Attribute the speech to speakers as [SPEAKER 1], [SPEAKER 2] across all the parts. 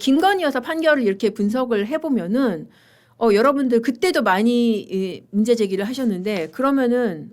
[SPEAKER 1] 김건희 여사 판결을 이렇게 분석을 해보면은 여러분들 그때도 많이 문제 제기를 하셨는데 그러면은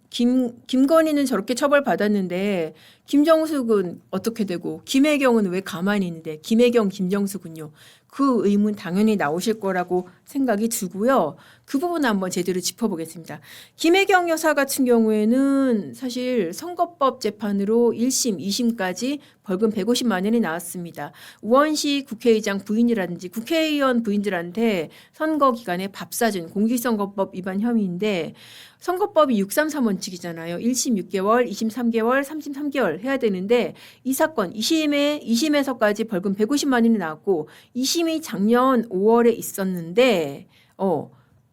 [SPEAKER 1] 김건희는 저렇게 처벌받았는데 김정숙은 어떻게 되고 김혜경은 왜 가만히 있는데 김혜경, 김정숙은요. 그 의문 당연히 나오실 거라고 생각이 들고요. 그 부분 한번 제대로 짚어보겠습니다. 김혜경 여사 같은 경우에는 사실 선거법 재판으로 1심, 2심까지 벌금 150만 원이 나왔습니다. 우원식 국회의장 부인이라든지 국회의원 부인들한테 선거 기간에 밥 사준 공직선거법 위반 혐의인데 선거법이 633원칙이잖아요. 1심 6개월, 2심 3개월, 3심 3개월 해야 되는데 이 사건 2심에서까지 벌금 150만 원이 나왔고 2심이 작년 5월에 있었는데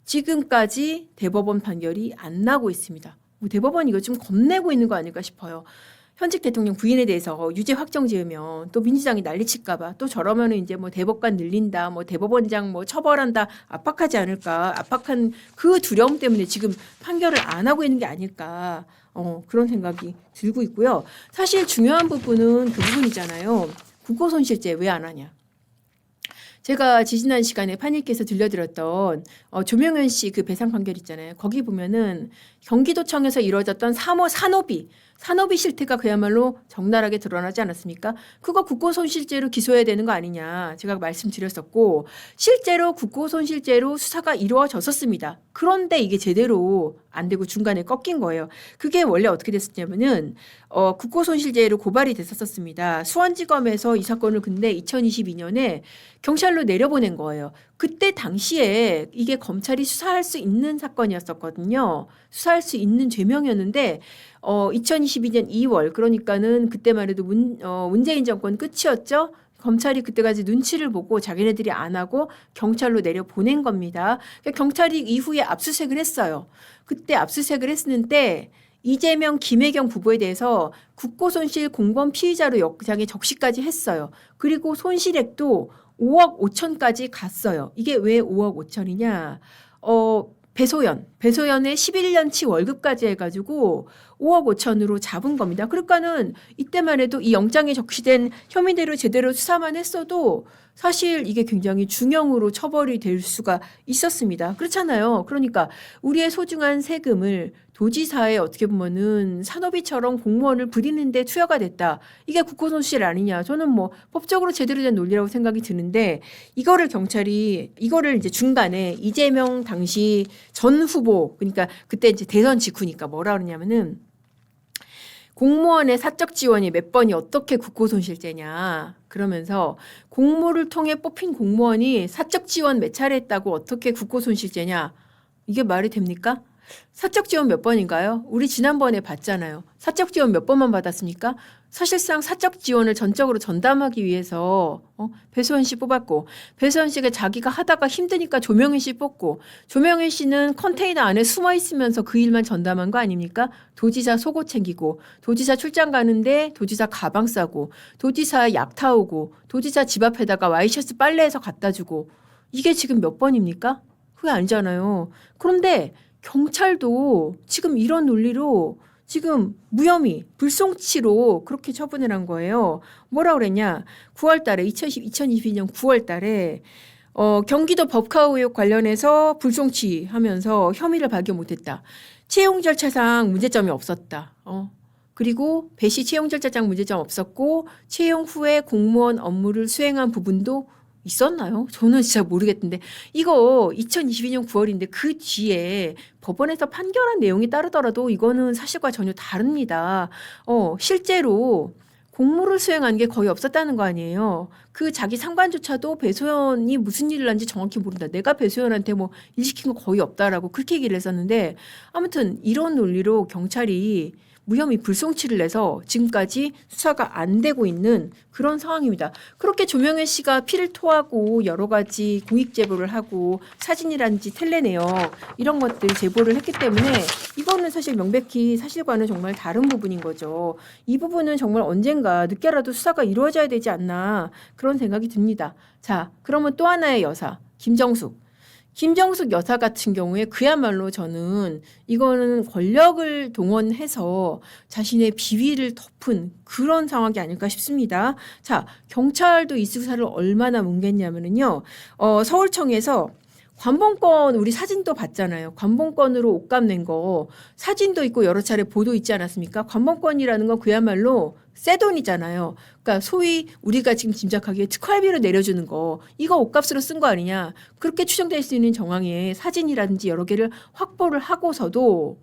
[SPEAKER 1] 지금까지 대법원 판결이 안 나고 있습니다. 대법원 이거 좀 겁내고 있는 거 아닐까 싶어요. 현직 대통령 부인에 대해서 유죄 확정 지으면 또 민주당이 난리칠까봐 또 저러면은 이제 뭐 대법관 늘린다, 뭐 대법원장 뭐 처벌한다, 압박하지 않을까, 압박한 그 두려움 때문에 지금 판결을 안 하고 있는 게 아닐까, 그런 생각이 들고 있고요. 사실 중요한 부분은 그 부분이잖아요. 국고손실죄 왜 안 하냐. 제가 지지난 시간에 판일께서 들려드렸던 조명현 씨 그 배상 판결 있잖아요. 거기 보면은 경기도청에서 이루어졌던 산업이 실태가 그야말로 적나라하게 드러나지 않았습니까? 그거 국고손실죄로 기소해야 되는 거 아니냐 제가 말씀드렸었고 실제로 국고손실죄로 수사가 이루어졌었습니다. 그런데 이게 제대로 안 되고 중간에 꺾인 거예요. 그게 원래 어떻게 됐었냐면은 국고손실죄로 고발이 됐었습니다. 수원지검에서 이 사건을 근데 2022년에 경찰로 내려보낸 거예요. 그때 당시에 이게 검찰이 수사할 수 있는 사건이었었거든요. 수사할 수 있는 죄명이었는데 2022년 2월 그러니까는 그때만 해도 문재인 정권 끝이었죠. 검찰이 그때까지 눈치를 보고 자기네들이 안 하고 경찰로 내려보낸 겁니다. 그러니까 경찰이 이후에 압수수색을 했어요. 그때 압수수색을 했는데 이재명, 김혜경 부부에 대해서 국고손실 공범 피의자로 역장에 적시까지 했어요. 그리고 손실액도 5억 5천까지 갔어요. 이게 왜 5억 5천이냐? 배소연의 11년치 월급까지 해가지고 5억 5천으로 잡은 겁니다. 그러니까는 이때만 해도 이 영장에 적시된 혐의대로 제대로 수사만 했어도 사실 이게 굉장히 중형으로 처벌이 될 수가 있었습니다. 그렇잖아요. 그러니까 우리의 소중한 세금을 도지사에 어떻게 보면은 산업이처럼 공무원을 부리는데 투여가 됐다. 이게 국고손실 아니냐. 저는 뭐 법적으로 제대로 된 논리라고 생각이 드는데 이거를 경찰이 이거를 이제 중간에 이재명 당시 전 후보 그러니까 그때 이제 대선 직후니까 뭐라 그러냐면은 공무원의 사적 지원이 몇 번이 어떻게 국고손실죄냐 그러면서 공모를 통해 뽑힌 공무원이 사적 지원 몇 차례 했다고 어떻게 국고손실죄냐 이게 말이 됩니까? 사적 지원 몇 번인가요? 우리 지난번에 봤잖아요. 사적 지원 몇 번만 받았습니까? 사실상 사적 지원을 전적으로 전담하기 위해서 배소연 씨 뽑았고 배소연 씨가 자기가 하다가 힘드니까 조명현 씨 뽑고 조명현 씨는 컨테이너 안에 숨어 있으면서 그 일만 전담한 거 아닙니까? 도지사 속옷 챙기고 도지사 출장 가는데 도지사 가방 싸고 도지사 약 타오고 도지사 집 앞에다가 와이셔츠 빨래해서 갖다 주고 이게 지금 몇 번입니까? 그게 아니잖아요. 그런데 경찰도 지금 이런 논리로 지금 무혐의, 불송치로 그렇게 처분을 한 거예요. 뭐라 그랬냐? 9월 달에 2022년 9월 달에 경기도 법카우 의혹 관련해서 불송치하면서 혐의를 발견 못했다. 채용 절차상 문제점이 없었다. 그리고 배시 채용 절차상 문제점 없었고 채용 후에 공무원 업무를 수행한 부분도 있었나요? 저는 진짜 모르겠는데 이거 2022년 9월인데 그 뒤에 법원에서 판결한 내용이 따르더라도 이거는 사실과 전혀 다릅니다. 실제로 공무를 수행한 게 거의 없었다는 거 아니에요. 그 자기 상관조차도 배소연이 무슨 일을 한지 정확히 모른다. 내가 배소연한테 뭐 일 시킨 거 거의 없다라고 그렇게 얘기를 했었는데 아무튼 이런 논리로 경찰이 무혐의 불송치를 내서 지금까지 수사가 안 되고 있는 그런 상황입니다. 그렇게 조명현 씨가 피를 토하고 여러 가지 공익 제보를 하고 사진이라든지 텔레내역 이런 것들 제보를 했기 때문에 이거는 사실 명백히 사실과는 정말 다른 부분인 거죠. 이 부분은 정말 언젠가 늦게라도 수사가 이루어져야 되지 않나 그런 생각이 듭니다. 자, 그러면 또 하나의 여사 김정숙. 김정숙 여사 같은 경우에 그야말로 저는 이거는 권력을 동원해서 자신의 비위를 덮은 그런 상황이 아닐까 싶습니다. 자, 경찰도 이 수사를 얼마나 뭉갰냐면요. 서울청에서 관봉권 우리 사진도 봤잖아요. 관봉권으로 옷값 낸 거 사진도 있고 여러 차례 보도 있지 않았습니까? 관봉권이라는 건 그야말로 새 돈이잖아요. 그러니까 소위 우리가 지금 짐작하기에 특활비로 내려주는 거 이거 옷값으로 쓴 거 아니냐. 그렇게 추정될 수 있는 정황의 사진이라든지 여러 개를 확보를 하고서도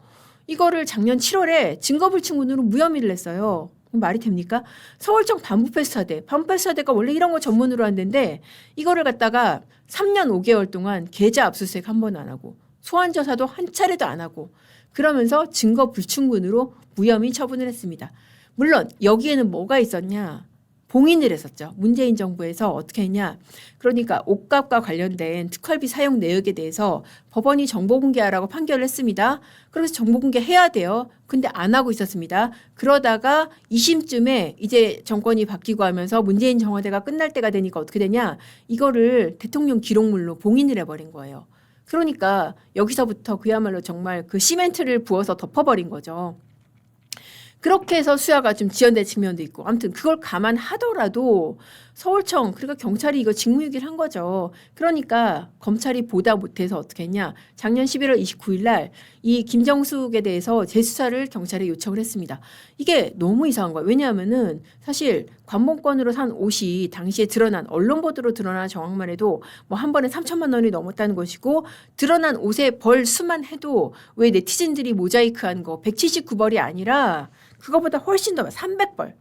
[SPEAKER 1] 이거를 작년 7월에 증거불충분으로 무혐의를 냈어요. 말이 됩니까? 서울청 반부패수사대가 원래 이런 거 전문으로 한 데인데 이거를 갖다가 3년 5개월 동안 계좌 압수수색 한 번 안 하고 소환 조사도 한 차례도 안 하고 그러면서 증거 불충분으로 무혐의 처분을 했습니다. 물론 여기에는 뭐가 있었냐? 봉인을 했었죠. 문재인 정부에서 어떻게 했냐? 그러니까 옷값과 관련된 특활비 사용 내역에 대해서 법원이 정보 공개하라고 판결을 했습니다. 그래서 정보 공개해야 돼요. 근데 안 하고 있었습니다. 그러다가 2심쯤에 이제 정권이 바뀌고 하면서 문재인 청와대가 끝날 때가 되니까 어떻게 되냐? 이거를 대통령 기록물로 봉인을 해버린 거예요. 그러니까 여기서부터 그야말로 정말 그 시멘트를 부어서 덮어버린 거죠. 그렇게 해서 수사가 좀 지연된 측면도 있고 아무튼 그걸 감안하더라도 서울청 그러니까 경찰이 이거 직무유기를 한 거죠. 그러니까 검찰이 보다 못해서 어떻게 했냐. 작년 11월 29일 날 이 김정숙에 대해서 재수사를 경찰에 요청을 했습니다. 이게 너무 이상한 거예요. 왜냐하면은 사실 관봉권으로 산 옷이 당시에 드러난 언론 보도로 드러난 정황만 해도 뭐 한 번에 3천만 원이 넘었다는 것이고 드러난 옷의 벌 수만 해도 왜 네티즌들이 모자이크한 거 179벌이 아니라 그거보다 훨씬 더 300벌.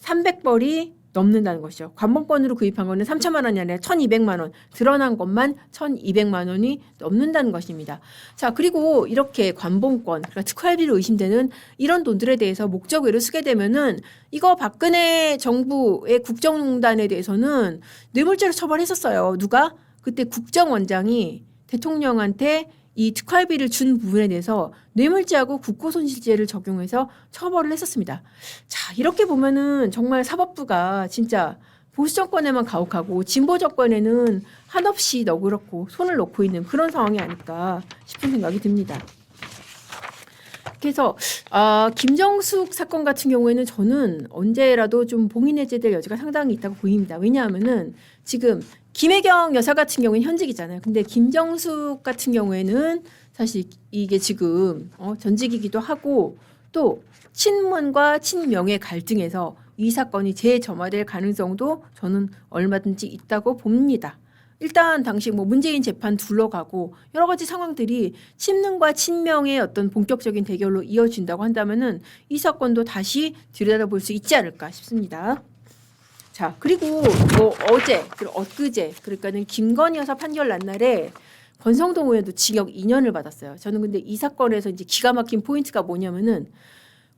[SPEAKER 1] 300벌이 넘는다는 것이죠. 관봉권으로 구입한 거는 3천만 원이 아니라 1,200만 원. 드러난 것만 1,200만 원이 넘는다는 것입니다. 자, 그리고 이렇게 관봉권, 그러니까 특활비로 의심되는 이런 돈들에 대해서 목적 외로 쓰게 되면은 이거 박근혜 정부의 국정농단에 대해서는 뇌물죄로 처벌했었어요. 누가? 그때 국정원장이 대통령한테 이 특활비를 준 부분에 대해서 뇌물죄하고 국고손실죄를 적용해서 처벌을 했었습니다. 자, 이렇게 보면은 정말 사법부가 진짜 보수 정권에만 가혹하고 진보 정권에는 한없이 너그럽고 손을 놓고 있는 그런 상황이 아닐까 싶은 생각이 듭니다. 그래서 김정숙 사건 같은 경우에는 저는 언제라도 좀 봉인 해제될 여지가 상당히 있다고 보입니다. 왜냐하면은 지금 김혜경 여사 같은 경우에는 현직이잖아요. 근데 김정숙 같은 경우에는 사실 이게 지금 전직이기도 하고 또 친문과 친명의 갈등에서 이 사건이 재점화될 가능성도 저는 얼마든지 있다고 봅니다. 일단 당시 뭐 문재인 재판 둘러가고 여러 가지 상황들이 친문과 친명의 어떤 본격적인 대결로 이어진다고 한다면은 이 사건도 다시 들여다볼 수 있지 않을까 싶습니다. 자, 그리고 뭐 어제 그리고 엊그제 그러니까는 김건희 여사 판결 난 날에 권성동 의원도 징역 2년을 받았어요. 저는 근데 이 사건에서 이제 기가 막힌 포인트가 뭐냐면은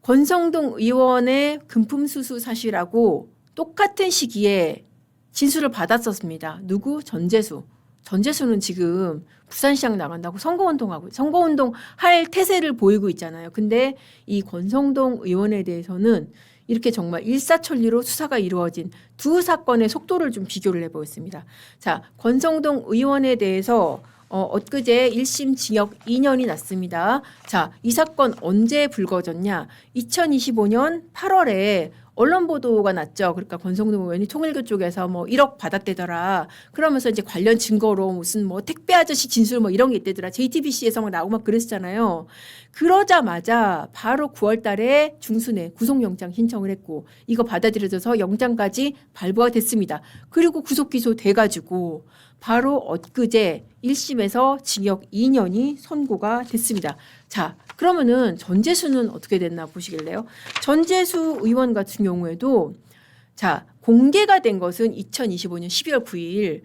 [SPEAKER 1] 권성동 의원의 금품 수수 사실하고 똑같은 시기에 진술을 받았었습니다. 누구? 전재수. 전재수는 지금 부산시장 나간다고 선거운동 할 태세를 보이고 있잖아요. 근데 이 권성동 의원에 대해서는 이렇게 정말 일사천리로 수사가 이루어진 두 사건의 속도를 좀 비교를 해보겠습니다. 자, 권성동 의원에 대해서 엊그제 1심 징역 2년이 났습니다. 자, 이 사건 언제 불거졌냐? 2025년 8월에 언론 보도가 났죠. 그러니까 권성동 의원이 통일교 쪽에서 뭐 1억 받았대더라. 그러면서 이제 관련 증거로 무슨 뭐 택배 아저씨 진술 뭐 이런 게 있대더라. JTBC에서 막 나오고 막 그랬잖아요. 그러자마자 바로 9월 달에 중순에 구속영장 신청을 했고 이거 받아들여져서 영장까지 발부가 됐습니다. 그리고 구속 기소 돼가지고 바로 엊그제 1심에서 징역 2년이 선고가 됐습니다. 자, 그러면은 전재수는 어떻게 됐나 보시길래요? 전재수 의원 같은 경우에도 자, 공개가 된 것은 2025년 12월 9일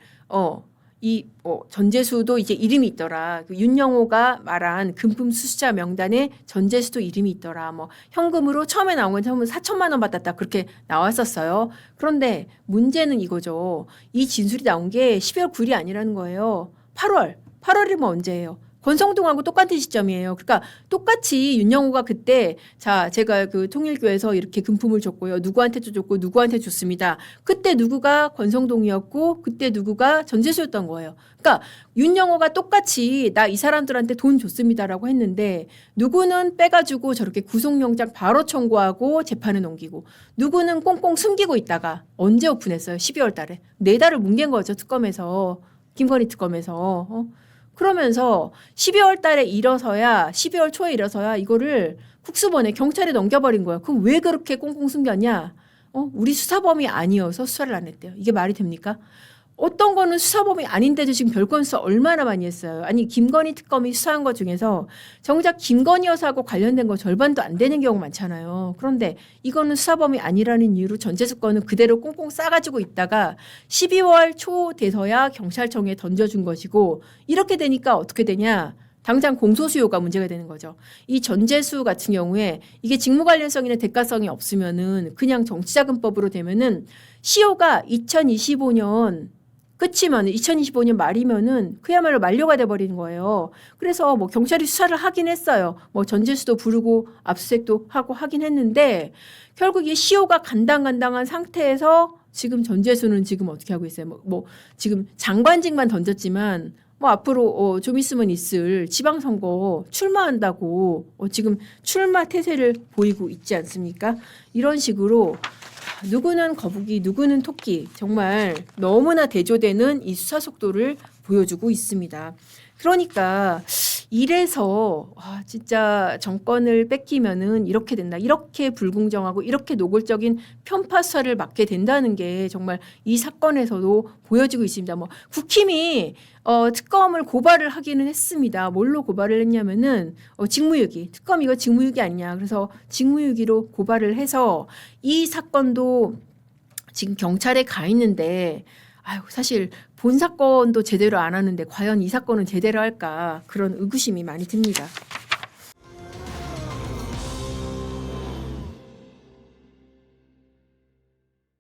[SPEAKER 1] 전재수도 이제 이름이 있더라. 그 윤영호가 말한 금품 수수자 명단에 전재수도 이름이 있더라. 뭐 현금으로 처음에 나온 건 처음에 4천만 원 받았다. 그렇게 나왔었어요. 그런데 문제는 이거죠. 이 진술이 나온 게 12월 9일이 아니라는 거예요. 8월이면 언제예요? 권성동하고 똑같은 시점이에요. 그러니까 똑같이 윤영호가 그때 자 제가 그 통일교에서 이렇게 금품을 줬고요. 누구한테 줬고 누구한테 줬습니다. 그때 누구가 권성동이었고 그때 누구가 전재수였던 거예요. 그러니까 윤영호가 똑같이 나 이 사람들한테 돈 줬습니다라고 했는데 누구는 빼가지고 저렇게 구속영장 바로 청구하고 재판에 넘기고 누구는 꽁꽁 숨기고 있다가 언제 오픈했어요? 12월 달에. 4달을 뭉갠 거죠. 특검에서. 김건희 특검에서. 그러면서 12월 달에 일어서야 12월 초에 일어서야 이거를 국수본에 경찰에 넘겨버린 거야. 그럼 왜 그렇게 꽁꽁 숨겼냐? 우리 수사범이 아니어서 수사를 안 했대요. 이게 말이 됩니까? 어떤 거는 수사범이 아닌데도 지금 별건 수사 얼마나 많이 했어요. 아니 김건희 특검이 수사한 것 중에서 정작 김건희 여사하고 관련된 거 절반도 안 되는 경우 많잖아요. 그런데 이거는 수사범이 아니라는 이유로 전재수 건은 그대로 꽁꽁 싸가지고 있다가 12월 초 돼서야 경찰청에 던져준 것이고 이렇게 되니까 어떻게 되냐. 당장 공소수요가 문제가 되는 거죠. 이 전재수 같은 경우에 이게 직무 관련성이나 대가성이 없으면은 그냥 정치자금법으로 되면은 시효가 2025년 끝이면 2025년 말이면은 그야말로 만료가 돼버리는 거예요. 그래서 뭐 경찰이 수사를 하긴 했어요. 뭐 전재수도 부르고 압수수색도 하고 하긴 했는데 결국 이 시효가 간당간당한 상태에서 지금 전재수는 지금 어떻게 하고 있어요? 뭐 지금 장관직만 던졌지만 뭐 앞으로 좀 있으면 있을 지방선거 출마한다고 지금 출마 태세를 보이고 있지 않습니까? 이런 식으로 누구는 거북이, 누구는 토끼 정말 너무나 대조되는 이 수사 속도를 보여주고 있습니다. 그러니까 이래서 진짜 정권을 뺏기면은 이렇게 된다. 이렇게 불공정하고 이렇게 노골적인 편파 수사를 맡게 된다는 게 정말 이 사건에서도 보여지고 있습니다. 뭐 국힘이 특검을 고발을 하기는 했습니다. 뭘로 고발을 했냐면은 직무유기. 특검 이거 직무유기 아니냐. 그래서 직무유기로 고발을 해서 이 사건도 지금 경찰에 가 있는데 사실 본 사건도 제대로 안 하는데 과연 이 사건은 제대로 할까 그런 의구심이 많이 듭니다.